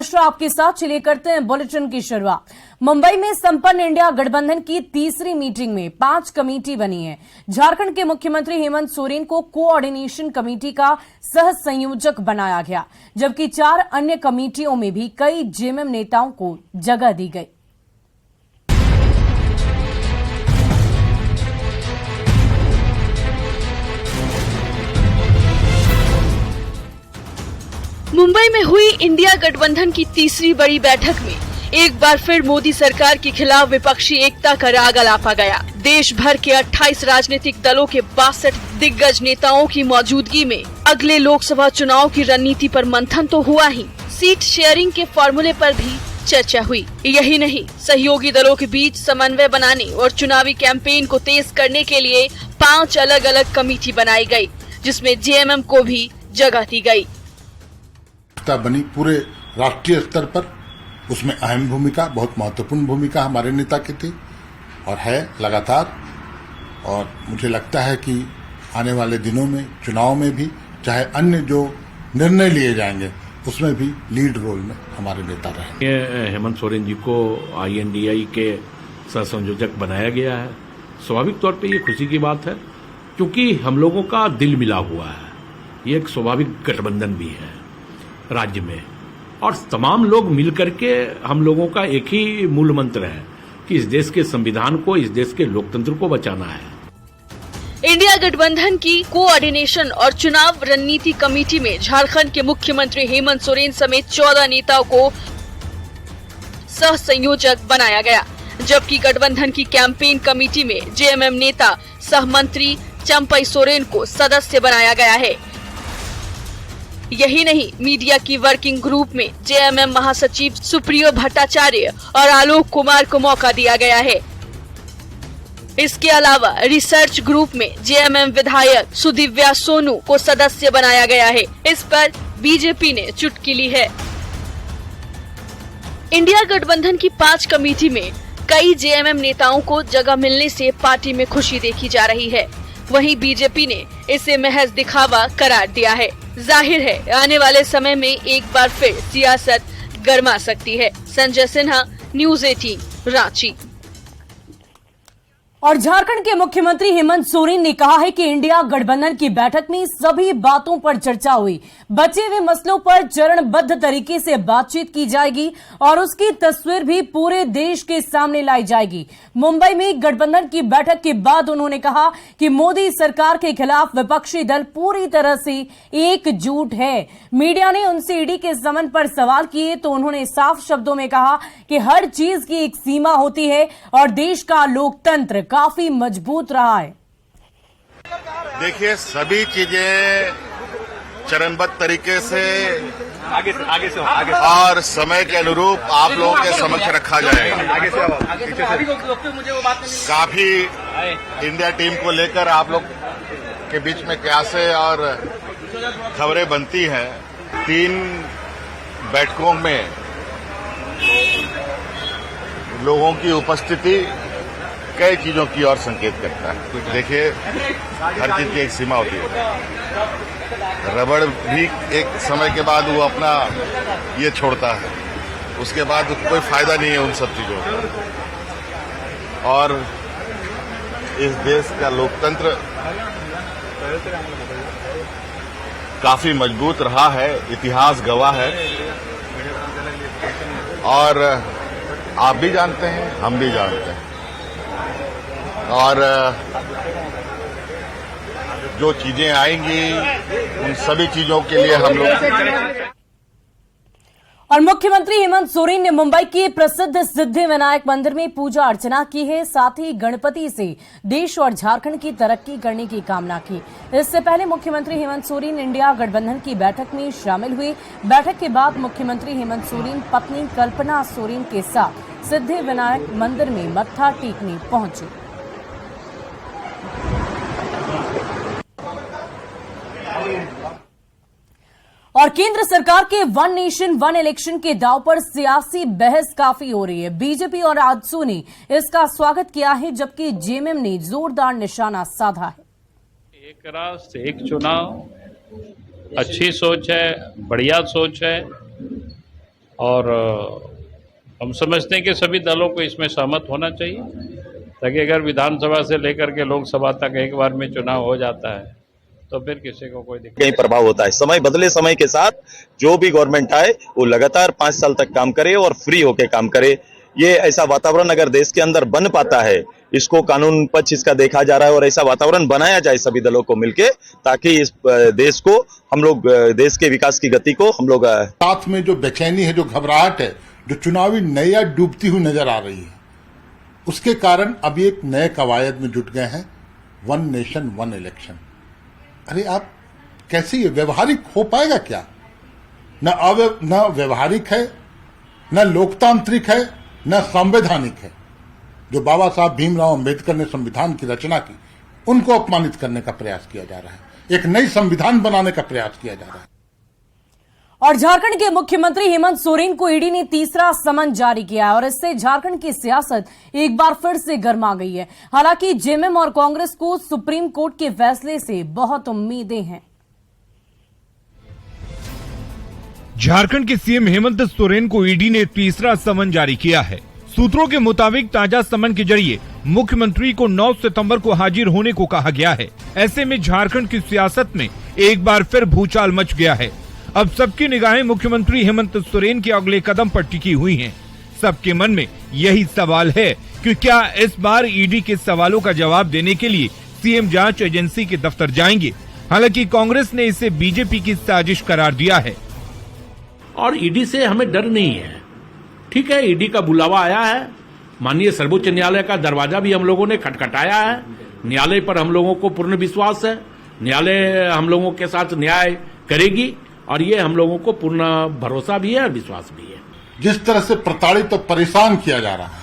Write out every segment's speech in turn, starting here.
मिश्रा आपके साथ। चलिए करते हैं बुलेटिन की शुरुआत। मुंबई में संपन्न इंडिया गठबंधन की तीसरी मीटिंग में 5 कमेटी बनी है। झारखंड के मुख्यमंत्री हेमंत सोरेन को कोऑर्डिनेशन कमेटी का सह संयोजक बनाया गया, जबकि 4 अन्य कमेटियों में भी कई जेएमएम नेताओं को जगह दी गई। मुंबई में हुई इंडिया गठबंधन की तीसरी बड़ी बैठक में एक बार फिर मोदी सरकार के खिलाफ विपक्षी एकता का राग अलापा गया। देश भर के 28 राजनीतिक दलों के 62 दिग्गज नेताओं की मौजूदगी में अगले लोकसभा चुनाव की रणनीति पर मंथन तो हुआ ही, सीट शेयरिंग के फॉर्मूले पर भी चर्चा हुई। यही नहीं, सहयोगी दलों के बीच समन्वय बनाने और चुनावी कैंपेन को तेज करने के लिए 5 अलग अलग कमेटी बनाई गई, जिसमें जेएमएम को भी जगह दी गई। बनी पूरे राष्ट्रीय स्तर पर, उसमें अहम भूमिका, बहुत महत्वपूर्ण भूमिका हमारे नेता की थी और है लगातार। और मुझे लगता है कि आने वाले दिनों में चुनाव में भी, चाहे अन्य जो निर्णय लिए जाएंगे उसमें भी लीड रोल में हमारे नेता रहेंगे। हेमंत सोरेन जी को INDI के सह संयोजक बनाया गया है। स्वाभाविक तौर पे ये खुशी की बात है, क्योंकि हम लोगों का दिल मिला हुआ है। ये एक स्वाभाविक गठबंधन भी है राज्य में, और तमाम लोग मिलकर के हम लोगों का एक ही मूल मंत्र है कि इस देश के संविधान को, इस देश के लोकतंत्र को बचाना है। इंडिया गठबंधन की कोऑर्डिनेशन और चुनाव रणनीति कमेटी में झारखंड के मुख्यमंत्री हेमंत सोरेन समेत 14 नेताओं को सह संयोजक बनाया गया, जबकि गठबंधन की कैंपेन कमेटी में जेएमएम नेता सह मंत्री चंपई सोरेन को सदस्य बनाया गया है। यही नहीं, मीडिया की वर्किंग ग्रुप में जेएमएम महासचिव सुप्रियो भट्टाचार्य और आलोक कुमार को मौका दिया गया है। इसके अलावा रिसर्च ग्रुप में जेएमएम विधायक सुदिव्या सोनू को सदस्य बनाया गया है। इस पर बीजेपी ने चुटकी ली है। इंडिया गठबंधन की 5 कमेटी में कई जेएमएम नेताओं को जगह मिलने से पार्टी में खुशी देखी जा रही है। वहीं बीजेपी ने इसे महज दिखावा करार दिया है। जाहिर है, आने वाले समय में एक बार फिर सियासत गर्मा सकती है। संजय सिन्हा, न्यूज़ 18, रांची। और झारखंड के मुख्यमंत्री हेमंत सोरेन ने कहा है कि इंडिया गठबंधन की बैठक में सभी बातों पर चर्चा हुई। बचे हुए मसलों पर चरणबद्ध तरीके से बातचीत की जाएगी और उसकी तस्वीर भी पूरे देश के सामने लाई जाएगी। मुंबई में गठबंधन की बैठक के बाद उन्होंने कहा कि मोदी सरकार के खिलाफ विपक्षी दल पूरी तरह से एकजुट है। मीडिया ने उनसे ईडी के समन पर सवाल किए तो उन्होंने साफ शब्दों में कहा कि हर चीज की एक सीमा होती है और देश का लोकतंत्र काफी मजबूत रहा है। देखिए, सभी चीजें चरणबद्ध तरीके से आगे और समय के अनुरूप आप लोगों के समक्ष रखा जाएगा। काफी इंडिया टीम को लेकर आप लोग के बीच में कैसे और खबरें बनती हैं। 3 बैठकों में लोगों की उपस्थिति कई चीजों की ओर संकेत करता है। देखिए, हर चीज की एक सीमा होती है। रबड़ भी एक समय के बाद वो अपना ये छोड़ता है, उसके बाद कोई फायदा नहीं है उन सब चीजों का। और इस देश का लोकतंत्र काफी मजबूत रहा है, इतिहास गवाह है। और आप भी जानते हैं, हम भी जानते हैं। और जो चीजें आएंगी उन सभी चीजों के लिए हम लोग। और मुख्यमंत्री हेमंत सोरेन ने मुंबई के प्रसिद्ध सिद्धि विनायक मंदिर में पूजा अर्चना की है। साथ ही गणपति से देश और झारखंड की तरक्की करने की कामना की। इससे पहले मुख्यमंत्री हेमंत सोरेन इंडिया गठबंधन की बैठक में शामिल हुए। बैठक के बाद मुख्यमंत्री हेमंत सोरेन पत्नी कल्पना सोरेन के साथ सिद्धि विनायक मंदिर में मत्था टेकने पहुंचे। और केंद्र सरकार के 1 नेशन 1 इलेक्शन के दाव पर सियासी बहस काफी हो रही है। बीजेपी और आजसू ने इसका स्वागत किया है, जबकि जेएमएम ने जोरदार निशाना साधा है। एक राष्ट्र एक चुनाव अच्छी सोच है, बढ़िया सोच है। और हम समझते हैं कि सभी दलों को इसमें सहमत होना चाहिए, ताकि अगर विधानसभा से लेकर के लोकसभा तक एक बार में चुनाव हो जाता है तो फिर किसी को कोई दिक्कत कहीं प्रभाव होता है। समय बदले, समय के साथ जो भी गवर्नमेंट आए वो लगातार 5 साल तक काम करे और फ्री होके काम करे। ये ऐसा वातावरण अगर देश के अंदर बन पाता है, इसको कानून पक्ष इसका देखा जा रहा है और ऐसा वातावरण बनाया जाए सभी दलों को मिलके, ताकि इस देश को हम लोग, देश के विकास की गति को हम लोग, साथ में जो बेचैनी है, जो घबराहट है, जो चुनावी नैया डूबती हुई नजर आ रही है, उसके कारण अभी एक नए कवायद में जुट गए हैं, 1 नेशन 1 इलेक्शन। अरे आप कैसे, ये व्यवहारिक हो पाएगा क्या? न व्यवहारिक है, न लोकतांत्रिक है, न संवैधानिक है। जो बाबा साहब भीमराव अंबेडकर ने संविधान की रचना की, उनको अपमानित करने का प्रयास किया जा रहा है, एक नई संविधान बनाने का प्रयास किया जा रहा है। और झारखंड के मुख्यमंत्री हेमंत सोरेन को ईडी ने तीसरा समन जारी किया है और इससे झारखंड की सियासत एक बार फिर से गर्मा गई है। हालांकि जेएमएम और कांग्रेस को सुप्रीम कोर्ट के फैसले से बहुत उम्मीदें हैं। झारखंड के सीएम हेमंत सोरेन को ईडी ने तीसरा समन जारी किया है। सूत्रों के मुताबिक ताजा समन के जरिए मुख्यमंत्री को 9 सितंबर को हाजिर होने को कहा गया है। ऐसे में झारखंड की सियासत में एक बार फिर भूचाल मच गया है। अब सबकी निगाहें मुख्यमंत्री हेमंत सोरेन के अगले कदम पर टिकी हुई हैं। सबके मन में यही सवाल है कि क्या इस बार ईडी के सवालों का जवाब देने के लिए सीएम जांच एजेंसी के दफ्तर जाएंगे। हालांकि कांग्रेस ने इसे बीजेपी की साजिश करार दिया है। और ईडी से हमें डर नहीं है। ठीक है, ईडी का बुलावा आया है, माननीय सर्वोच्च न्यायालय का दरवाजा भी हम लोगों ने खटखटाया है। न्यायालय पर हम लोगों को पूर्ण विश्वास है, न्यायालय हम लोगों के साथ न्याय करेगी और ये हम लोगों को पूर्ण भरोसा भी है और विश्वास भी है। जिस तरह से प्रताड़ित और परेशान किया जा रहा है,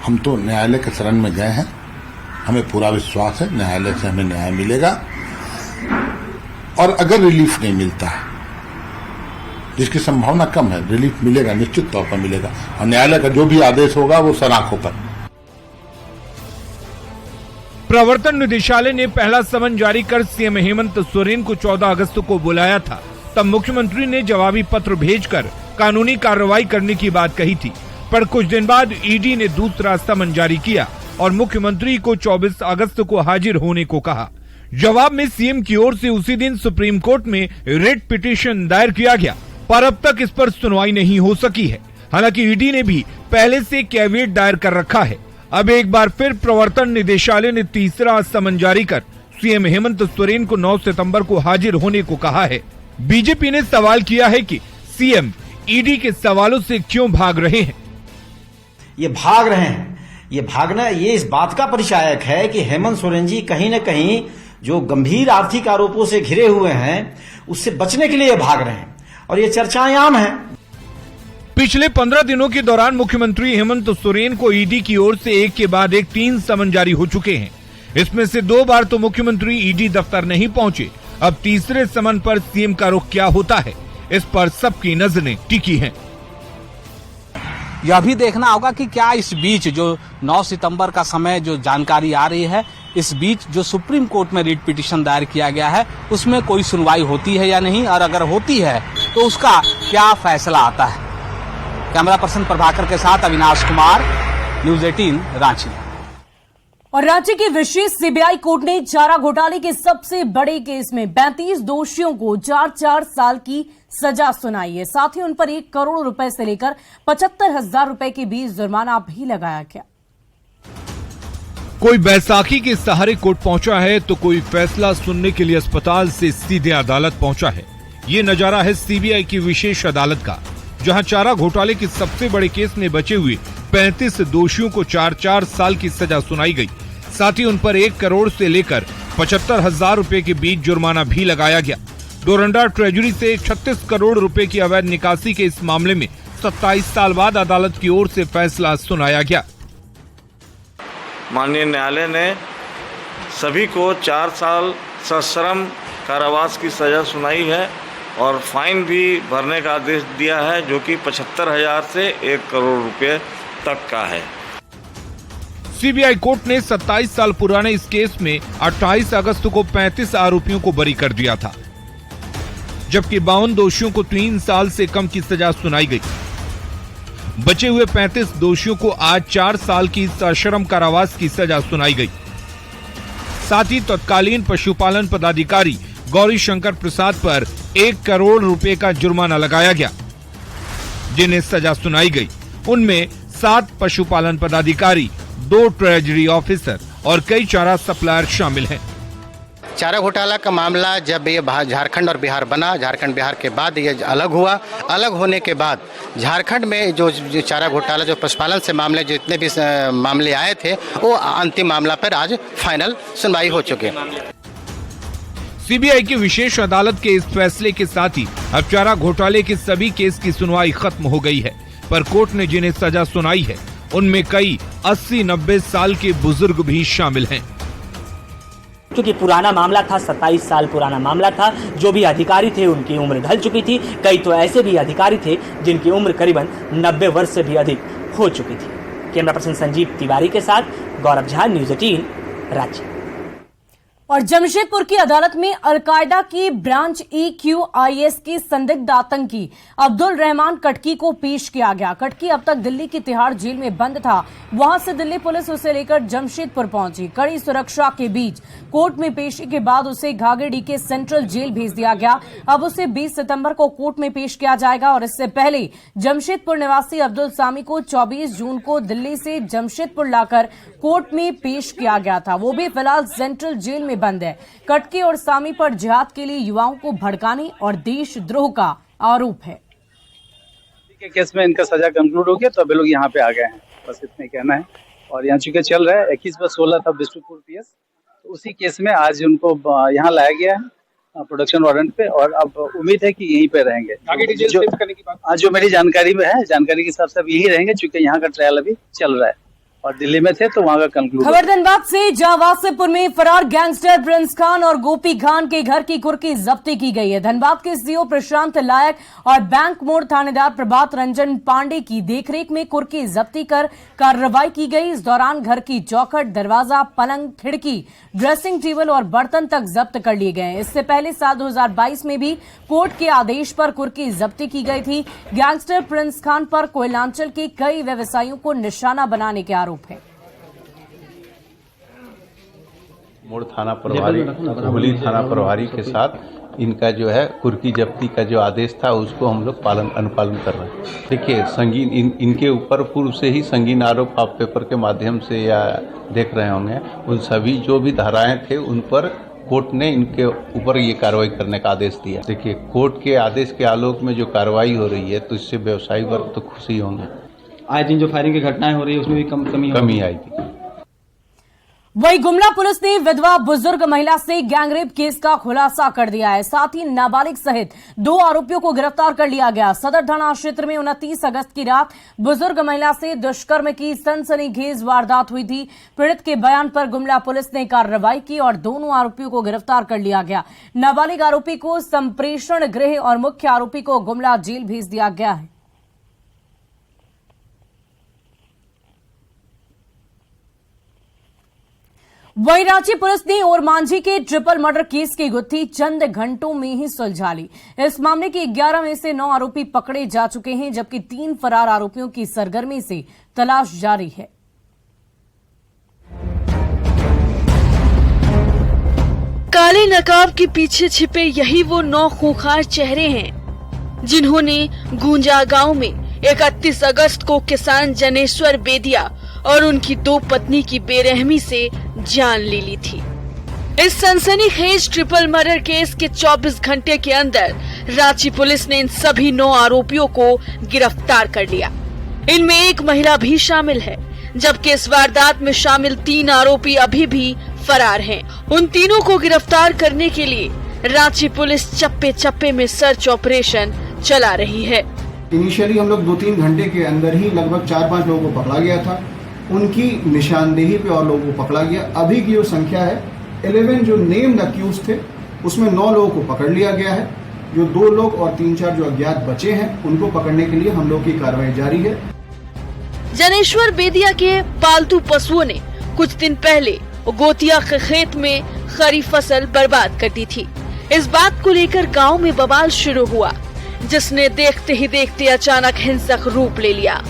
हम तो न्यायालय के शरण में गए हैं, हमें पूरा विश्वास है न्यायालय से हमें न्याय मिलेगा। और अगर रिलीफ नहीं मिलता है, जिसकी संभावना कम है, रिलीफ मिलेगा, निश्चित तौर पर मिलेगा और न्यायालय का जो भी आदेश होगा वो सलाखों पर। प्रवर्तन निदेशालय ने पहला समन जारी कर सीएम हेमंत सोरेन को 14 अगस्त को बुलाया था। तब मुख्यमंत्री ने जवाबी पत्र भेजकर कानूनी कार्रवाई करने की बात कही थी, पर कुछ दिन बाद ईडी ने दूसरा समन जारी किया और मुख्यमंत्री को 24 अगस्त को हाजिर होने को कहा। जवाब में सीएम की ओर से उसी दिन सुप्रीम कोर्ट में रिट पिटीशन दायर किया गया, पर अब तक इस पर सुनवाई नहीं हो सकी है। हालांकि ईडी ने भी पहले से कैविएट दायर कर रखा है। अब एक बार फिर प्रवर्तन निदेशालय ने तीसरा समन जारी कर सीएम हेमंत सोरेन को 9 सितंबर को हाजिर होने को कहा है। बीजेपी ने सवाल किया है कि सीएम ईडी के सवालों से क्यों भाग रहे हैं। ये भाग रहे हैं, ये भागना ये इस बात का परिचायक है कि हेमंत सोरेन जी कहीं न कहीं जो गंभीर आर्थिक आरोपों से घिरे हुए हैं, उससे बचने के लिए ये भाग रहे हैं और ये चर्चाएं आम हैं। पिछले 15 दिनों के दौरान मुख्यमंत्री हेमंत सोरेन को ईडी की ओर से एक के बाद एक 3 समन जारी हो चुके हैं। इसमें से 2 बार तो मुख्यमंत्री ईडी दफ्तर नहीं पहुंचे। अब तीसरे समन पर सीएम का रुख क्या होता है, इस पर सबकी नजरें टिकी हैं। यह भी देखना होगा कि क्या इस बीच जो 9 सितंबर का समय जो जानकारी आ रही है, इस बीच जो सुप्रीम कोर्ट में रिट पिटीशन दायर किया गया है उसमें कोई सुनवाई होती है या नहीं, और अगर होती है तो उसका क्या फैसला आता है। कैमरा पर्सन प्रभाकर के साथ अविनाश कुमार, न्यूज 18 रांची। और रांची की विशेष सीबीआई कोर्ट ने चारा घोटाले के सबसे बड़े केस में 32 दोषियों को 4-4 साल की सजा सुनाई है। साथ ही उन पर 1 करोड़ रुपए से लेकर 75,000 रुपए के बीच जुर्माना भी लगाया गया। कोई बैसाखी के सहारे कोर्ट पहुंचा है तो कोई फैसला सुनने के लिए अस्पताल से सीधे अदालत पहुंचा है। ये नजारा है सीबीआई की विशेष अदालत का, जहां चारा घोटाले के सबसे बड़े केस में बचे हुए 35 दोषियों को 4-4 साल की सजा सुनाई गई। साथ ही उन पर 1 करोड़ से लेकर 75,000 रुपए के बीच जुर्माना भी लगाया गया। डोरंडा ट्रेजरी से 36 करोड़ रुपए की अवैध निकासी के इस मामले में 27 साल बाद अदालत की ओर से फैसला सुनाया गया। माननीय न्यायालय ने सभी को 4 साल सश्रम कारावास की सजा सुनाई है और फाइन भी भरने का आदेश दिया है, जो कि 75,000 से 1 करोड़ रुपए तक का है। सीबीआई कोर्ट ने 27 साल पुराने इस केस में 28 अगस्त को 35 आरोपियों को बरी कर दिया था। जबकि 52 दोषियों को 3 साल से कम की सजा सुनाई गई। बचे हुए 35 दोषियों को आज 4 साल की सश्रम कारावास की सजा सुनाई गई। साथ ही तत्कालीन पशुपालन पदाधिकारी गौरी शंकर प्रसाद पर 1 करोड़ रुपए का जुर्माना लगाया गया। जिन्हें सजा सुनाई गई उनमें 7 पशुपालन पदाधिकारी, 2 ट्रेजरी ऑफिसर और कई चारा सप्लायर शामिल हैं। चारा घोटाला का मामला जब ये झारखंड और बिहार बना, झारखंड बिहार के बाद ये अलग हुआ। अलग होने के बाद झारखंड में जो चारा घोटाला, जो पशुपालन से मामले, जितने भी मामले आए थे, वो अंतिम मामला पर आज फाइनल सुनवाई हो चुके हैं। सीबीआई की विशेष अदालत के इस फैसले के साथ ही अब चारा घोटाले के सभी केस की सुनवाई खत्म हो गई है। पर कोर्ट ने जिन्हें सजा सुनाई है उनमें कई 80-90 साल के बुजुर्ग भी शामिल हैं। क्योंकि पुराना मामला था, 27 साल पुराना मामला था। जो भी अधिकारी थे उनकी उम्र ढल चुकी थी। कई तो ऐसे भी अधिकारी थे जिनकी उम्र करीबन 90 वर्ष से भी अधिक हो चुकी थी। कैमरा पर्सन संजीव तिवारी के साथ गौरव झा, न्यूज़ 18 रांची। और जमशेदपुर की अदालत में अलकायदा की ब्रांच EQIS की संदिग्ध आतंकी अब्दुल रहमान कटकी को पेश किया गया। कटकी अब तक दिल्ली की तिहाड़ जेल में बंद था। वहां से दिल्ली पुलिस उसे लेकर जमशेदपुर पहुंची। कड़ी सुरक्षा के बीच कोर्ट में पेशी के बाद उसे घाघेडी के सेंट्रल जेल भेज दिया गया। अब उसे 20 सितंबर को कोर्ट में पेश किया जाएगा और इससे पहले जमशेदपुर निवासी अब्दुल सामी को 24 जून को दिल्ली से जमशेदपुर लाकर कोर्ट में पेश किया गया था। वो भी फिलहाल सेंट्रल जेल में बंद है। कटके और सामी पर जिहाद के लिए युवाओं को भड़काने और देशद्रोह का आरोप है। के केस में इनका सजा कंक्लूड हो गया तो अभी लोग यहाँ पे आ गए हैं, बस इतना कहना है। और यहाँ चूंकि चल रहा है 21/16 था बिस्टुपुर PS, तो उसी केस में आज उनको यहाँ लाया गया है प्रोडक्शन वारंट पे और अब उम्मीद है कि यहीं पे रहेंगे। आज जो मेरी जानकारी में है, जानकारी के हिसाब से अब यही रहेंगे चूंकि यहाँ का ट्रायल अभी चल रहा है और दिल्ली में थे तो वहां का कंक्लूड। खबर धनबाद से, जहां वासेपुर में फरार गैंगस्टर प्रिंस खान और गोपी खान के घर की कुर्की जब्ती की गई है। धनबाद के CO प्रशांत लायक और बैंक मोड़ थानेदार प्रभात रंजन पांडे की देखरेख में कुर्की जब्ती कर कार्रवाई की गई। इस दौरान घर की चौखट, दरवाजा, पलंग, खिड़की, ड्रेसिंग टेबल और बर्तन तक जब्त कर लिए गए। इससे पहले साल 2022 में भी कोर्ट के आदेश पर कुर्की जब्ती की गई थी। गैंगस्टर प्रिंस खान पर कोयलांचल के कई व्यवसायियों को निशाना बनाने के आरोप है। मोड़ थाना प्रभारी, हुगली थाना प्रभारी के साथ इनका जो है कुर्की जब्ती का जो आदेश था उसको हम लोग अनुपालन कर रहे हैं। देखिए संगीन इनके ऊपर पूर्व से ही संगीन आरोप आप पेपर के माध्यम से या देख रहे होंगे। उन सभी जो भी धाराएं थे उन पर कोर्ट ने इनके ऊपर ये कार्रवाई करने का आदेश दिया। देखिए कोर्ट के आदेश के आलोक में जो कार्रवाई हो रही है तो इससे व्यवसायी वर्ग तो खुशी होंगे। आज दिन जो फायरिंग की घटनाएं हो रही है उसमें भी कमी आएगी। वहीं गुमला पुलिस ने विधवा बुजुर्ग महिला से गैंगरेप केस का खुलासा कर दिया है। साथ ही नाबालिग सहित 2 आरोपियों को गिरफ्तार कर लिया गया। सदर थाना क्षेत्र में 29 अगस्त की रात बुजुर्ग महिला से दुष्कर्म की सनसनीखेज वारदात हुई थी। पीड़ित के बयान पर गुमला पुलिस ने कार्रवाई की और दोनों आरोपियों को गिरफ्तार कर लिया गया। नाबालिग आरोपी को संप्रेषण गृह और मुख्य आरोपी को गुमला जेल भेज दिया गया है। वहीं रांची पुलिस ने ओरमांझी के ट्रिपल मर्डर केस की गुत्थी चंद घंटों में ही सुलझा ली। इस मामले के 11 में से 9 आरोपी पकड़े जा चुके हैं, जबकि 3 फरार आरोपियों की सरगर्मी से तलाश जारी है। काले नकाब के पीछे छिपे यही वो 9 खूंखार चेहरे हैं जिन्होंने गूंजा गांव में 31 अगस्त को किसान जनेश्वर बेदिया और उनकी 2 पत्नी की बेरहमी से जान ले ली थी। इस सनसनीखेज ट्रिपल मर्डर केस के 24 घंटे के अंदर रांची पुलिस ने इन सभी 9 आरोपियों को गिरफ्तार कर लिया। इनमें एक महिला भी शामिल है, जबकि इस वारदात में शामिल 3 आरोपी अभी भी फरार हैं। उन तीनों को गिरफ्तार करने के लिए रांची पुलिस चप्पे चप्पे में सर्च ऑपरेशन चला रही है। इनिशियली हम लोग 2-3 घंटे के अंदर ही लगभग 4-5 लोगों को पकड़ा गया था। उनकी निशानदेही पे और लोगों को पकड़ा गया। अभी की जो संख्या है 11 जो नेम्ड अक्यूज थे उसमें 9 लोगों को पकड़ लिया गया है। जो 2 लोग और 3-4 जो अज्ञात बचे हैं उनको पकड़ने के लिए हम लोग की कार्रवाई जारी है। जनेश्वर बेदिया के पालतू पशुओं ने कुछ दिन पहले गोतिया के खेत में खरीफ फसल बर्बाद कर दी थी। इस बात को लेकर गांव में बवाल शुरू हुआ, जिसने देखते ही देखते अचानक हिंसक रूप ले लिया।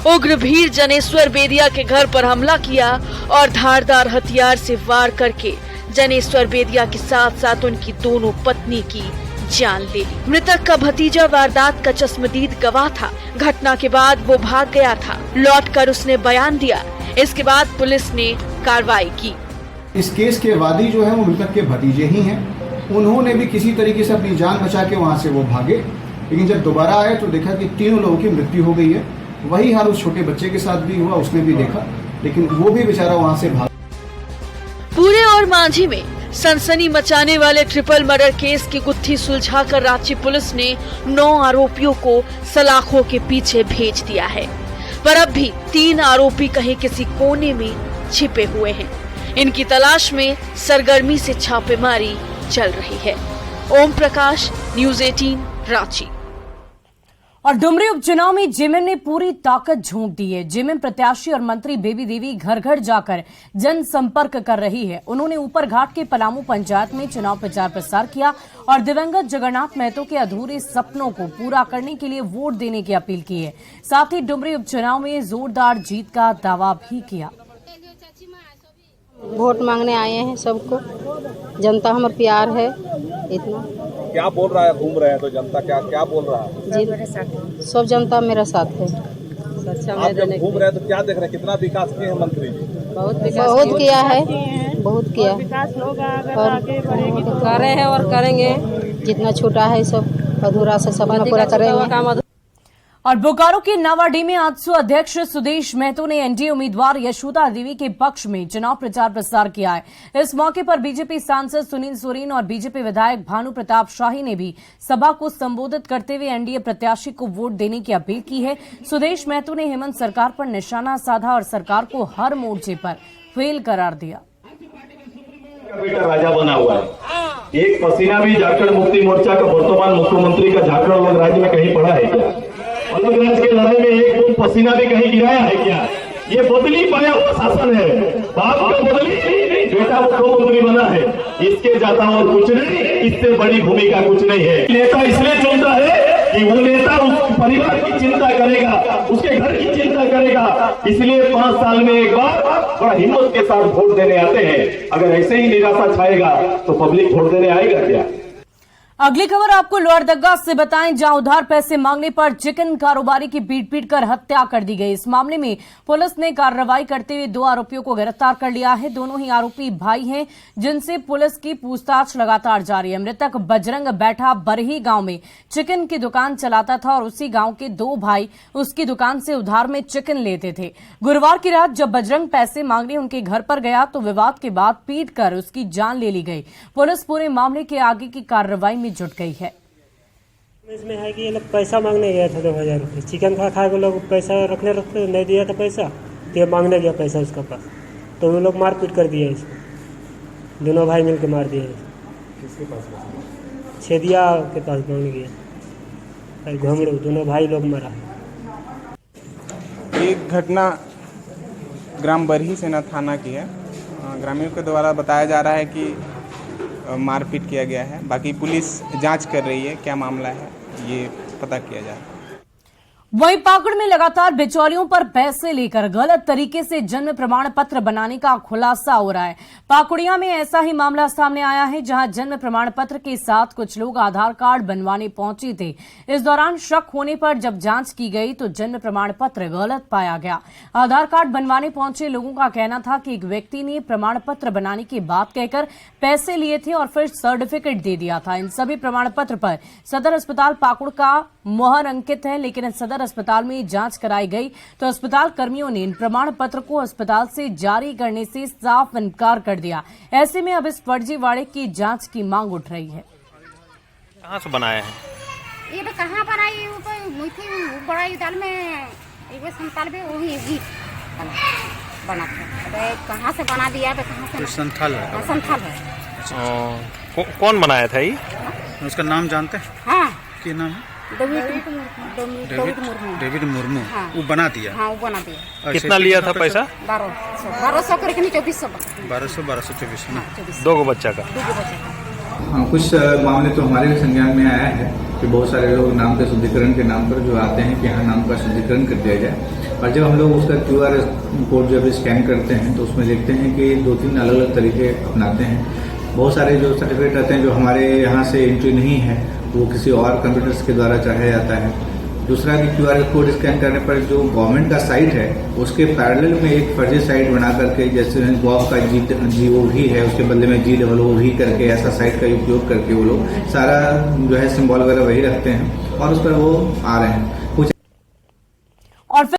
उग्र भीड़ जनेश्वर बेदिया के घर पर हमला किया और धारदार हथियार से वार करके जनेश्वर बेदिया के साथ साथ उनकी दोनों पत्नी की जान ले ली। मृतक का भतीजा वारदात का चश्मदीद गवाह था। घटना के बाद वो भाग गया था। लौटकर उसने बयान दिया। इसके बाद पुलिस ने कार्रवाई की। इस केस के वादी जो है वो मृतक के भतीजे ही हैं। उन्होंने भी किसी तरीके से अपनी जान बचा के वहां से वो भागे, लेकिन जब दोबारा आए तो देखा कि 3 लोगों की मृत्यु हो गई है। वही हाल उस छोटे बच्चे के साथ भी हुआ, उसने भी देखा, लेकिन वो भी बेचारा वहां से भाग। पूरे और मांझी में सनसनी मचाने वाले ट्रिपल मर्डर केस की गुत्थी सुलझाकर रांची पुलिस ने 9 आरोपियों को सलाखों के पीछे भेज दिया है, पर अब भी 3 आरोपी कहीं किसी कोने में छिपे हुए हैं। इनकी तलाश में सरगर्मी से छापेमारी चल रही है। ओम प्रकाश, न्यूज़ 18, रांची। और डुमरी उपचुनाव में जेएमएम ने पूरी ताकत झोंक दी है। जेएमएम प्रत्याशी और मंत्री बेबी देवी घर घर जाकर जनसंपर्क कर रही है। उन्होंने ऊपर घाट के पलामू पंचायत में चुनाव प्रचार प्रसार किया और दिवंगत जगन्नाथ महतो के अधूरे सपनों को पूरा करने के लिए वोट देने की अपील की है। साथ ही डुमरी उपचुनाव में जोरदार जीत का दावा भी किया। वोट मांगने आए हैं सबको, जनता हमारा प्यार है। इतना क्या बोल रहा है, घूम रहे हैं तो जनता क्या बोल रहा है? जी, सब जनता मेरा साथ है। आप जब घूम रहे हैं तो क्या देख रहे हैं, कितना विकास किए हैं मंत्री जी? बहुत किया है, बहुत किया और कर रहे हैं और करेंगे। जितना छूटा है सब अधूरा से सब पूरा करेंगे। और बोकारो के नावाडीह में आजसू अध्यक्ष सुदेश महतो ने एनडीए उम्मीदवार यशोदा देवी के पक्ष में चुनाव प्रचार प्रसार किया है। इस मौके पर बीजेपी सांसद सुनील सोरेन और बीजेपी विधायक भानु प्रताप शाही ने भी सभा को संबोधित करते हुए एनडीए प्रत्याशी को वोट देने की अपील की है। सुदेश महतो ने हेमंत सरकार पर निशाना साधा और सरकार को हर मोर्चे पर फेल करार दिया। बेटा राजा बना हुआ है। एक पसीना भी झारखंड मुक्ति मोर्चा का वर्तमान मुख्यमंत्री का झारखंड अलग राज्य में कहीं पड़ा है क्या? अलग राज्य के लड़ाई में एक पसीना भी कहीं गिराया है क्या? ये बदली पाया हुआ शासन है। बाप का बदली नहीं, बेटा मुख्यमंत्री बना है, इसके ज्यादा और कुछ नहीं, इससे बड़ी भूमिका कुछ नहीं है। नेता इसलिए चुनता है कि वो नेता उस परिवार की चिंता करेगा, उसके घर की चिंता करेगा। इसलिए 5 साल में एक बार बड़ा हिम्मत के साथ वोट देने आते हैं। अगर ऐसे ही निराशा छाएगा तो पब्लिक वोट देने आएगा क्या? अगली खबर आपको लोहरदगा से बताएं, जहां उधार पैसे मांगने पर चिकन कारोबारी की पीट कर हत्या कर दी गई। इस मामले में पुलिस ने कार्रवाई करते हुए 2 आरोपियों को गिरफ्तार कर लिया है। दोनों ही आरोपी भाई हैं, जिनसे पुलिस की पूछताछ लगातार जारी है। मृतक बजरंग बैठा बरही गांव में चिकन की दुकान चलाता था और उसी गांव के 2 भाई उसकी दुकान से उधार में चिकन लेते थे। गुरुवार की रात जब बजरंग पैसे मांगने उनके घर पर गया तो विवाद के बाद पीट कर उसकी जान ले ली गई। पुलिस पूरे मामले के आगे की कार्रवाई में जुट गई है। इसमें है कि ये लोग पैसा मांगने गया था 2000 रुपये। चिकन खा के लोग पैसा रखने नहीं दिया था पैसा, तो ये मांगने गया पैसा उसका पास, तो वो लोग मारपीट कर दिया इसको। दोनों भाई मिलकर मार दिया। किसके पास? छेदिया के पास मांगने गया। घुमड़ू दोनों भाई लोग मरा। एक घटना ग्राम बरही सेना थाना की है। ग्रामीणों के द्वारा बताया जा रहा है कि मारपीट किया गया है। बाकी पुलिस जांच कर रही है, क्या मामला है ये पता किया जा रहा है। वहीं पाकुड़ में लगातार बिचौलियों पर पैसे लेकर गलत तरीके से जन्म प्रमाण पत्र बनाने का खुलासा हो रहा है। पाकुड़िया में ऐसा ही मामला सामने आया है, जहां जन्म प्रमाण पत्र के साथ कुछ लोग आधार कार्ड बनवाने पहुंचे थे। इस दौरान शक होने पर जब जांच की गई तो जन्म प्रमाण पत्र गलत पाया गया। आधार कार्ड बनवाने पहुंचे लोगों का कहना था कि एक व्यक्ति ने प्रमाण पत्र बनाने की बात कहकर पैसे लिए थे और फिर सर्टिफिकेट दे दिया था। इन सभी प्रमाण पत्र पर सदर अस्पताल पाकुड़ का मोहर अंकित है, लेकिन सदर अस्पताल में जांच कराई गई तो अस्पताल कर्मियों ने इन प्रमाण पत्र को अस्पताल से जारी करने से साफ इनकार कर दिया। ऐसे में अब इस फर्जीवाड़े की जांच की मांग उठ रही है। कहाँ से बनाया है ये? कहाँ बनाई? बड़ा दाल में एक संताल में वही बना था। कहाँ से बना दिया? कहाँ से? संथाल है। संथाल है। कौन बनाया था ये? उसका नाम जानते हैं? हाँ, क्या नाम है? डेविड मुर्मू। हाँ। वो बना दिया। हाँ, वो बना दिया। कितना लिया था पैसा? 1200 करके 2400। 1200 2400। 2 बच्चा का। हाँ, कुछ मामले तो हमारे भी संज्ञान में आया है कि बहुत सारे लोग नाम के शुद्धिकरण के नाम पर जो आते हैं कि यहाँ नाम का शुद्धिकरण कर दिया जाए, और जब हम लोग उसका QR कोड जब स्कैन करते हैं तो उसमें देखते हैं कि 2-3 अलग अलग तरीके अपनाते हैं। बहुत सारे जो सर्टिफिकेट आते हैं जो हमारे यहाँ से एंट्री नहीं है वो किसी और कंप्यूटर्स के द्वारा चढ़ाया जाता है। दूसरा कि QR कोड स्कैन करने पर जो गवर्नमेंट का साइट है उसके पैरेलल में एक फर्जी साइट बना करके, जैसे गॉव का GOV है उसके बदले में GOOV करके ऐसा साइट का उपयोग करके वो लोग सारा जो है सिंबल वगैरह वही रखते हैं और उस पर वो आ रहे हैं।